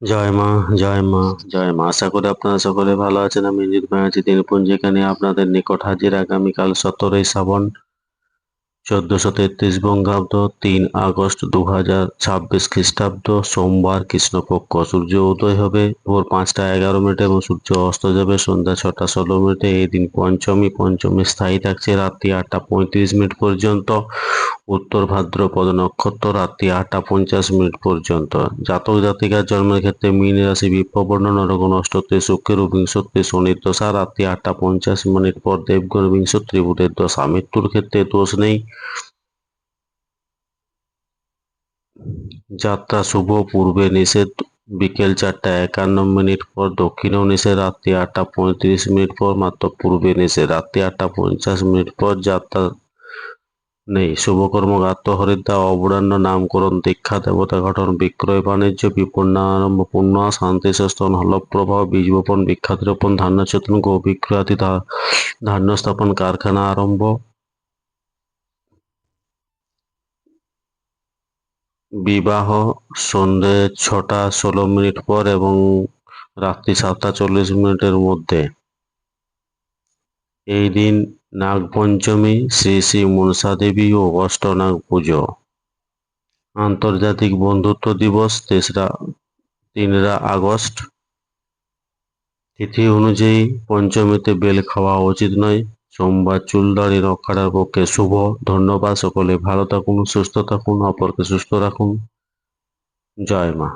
জয় মা, জয় মা, জয় মা। আশা করি আপনারা সকলে ভালো আছেন। আমি নির্ভয় আছি দিনপুঞ্জিকা নিয়ে আপনাদের নিকট হাজির আগামীকাল 17ই শ্রাবণ 1433 বঙ্গাব্দ, 3 আগস্ট 2026 খ্রিস্টাব্দ, সোমবার, কৃষ্ণপক্ষ। সূর্য উদয় হবে ভোর 5টা 11 মিনিটে এবং সূর্য অস্ত যাবে সন্ধ্যা 6টা 16 মিনিটে। এই দিন পঞ্চমী। পঞ্চমী স্থায়ী থাকছে রাত্রি 8টা 35 মিনিট পর্যন্ত। উত্তর ভাদ্রপদ নক্ষত্র রাত্রি 8টা 50 মিনিট পর্যন্ত। জাতক জাতিকার জন্মের ক্ষেত্রে মীন রাশি বিপ্রবর্ণ নরগণ অষ্টত্রী শুক্রের বিংশত্রী শনির দশা রাত্রি 8টা 50 মিনিট পর দেবগণ বিংশ ত্রিভুজের দশা। মৃত্যুর ক্ষেত্রে দোষ নেই। যাত্রা শুভ, পূর্বে নিষেধ বিকেল 4টা 51 মিনিট পর, দক্ষিণেও নিষেধ রাত্রি 8টা 35 মিনিট পর, মাত্র পূর্বে নিষেধ রাত্রি 8টা 50 মিনিট পর। যাত্রা নেই। শুভকর্ম গাত্র হরিদ্রা অবরাহ্ন নামকরণ দীক্ষা দেবতা গঠন বিক্রয় বাণিজ্য বিপন্নারম্ভ পুণ্য শান্তি স্তন হলভ প্রবাহ বীজ বপন বিখ্যাত রোপণ ধান্য চেতন গো বিক্রয় আদি ধান্য স্থাপন কারখানা আরম্ভ। বিবাহ সন্ধে 6টা 16 মিনিট পর এবং রাত্রি 7টা 40 মিনিটের মধ্যে। এই দিন নাগপঞ্চমী, শ্রী শ্রী মনসা দেবী ও অষ্টনাগ পুজো। আন্তর্জাতিক বন্ধুত্ব দিবস 3রা আগস্ট। তিথি অনুযায়ী পঞ্চমীতে বেল খাওয়া উচিত নয়। সোমবার চুল দাড়ি রক্ষার পক্ষে শুভ। ধন্যবাদ। সকলে ভালো থাকুন, সুস্থ থাকুন, অপরকে সুস্থ রাখুন। জয় মা।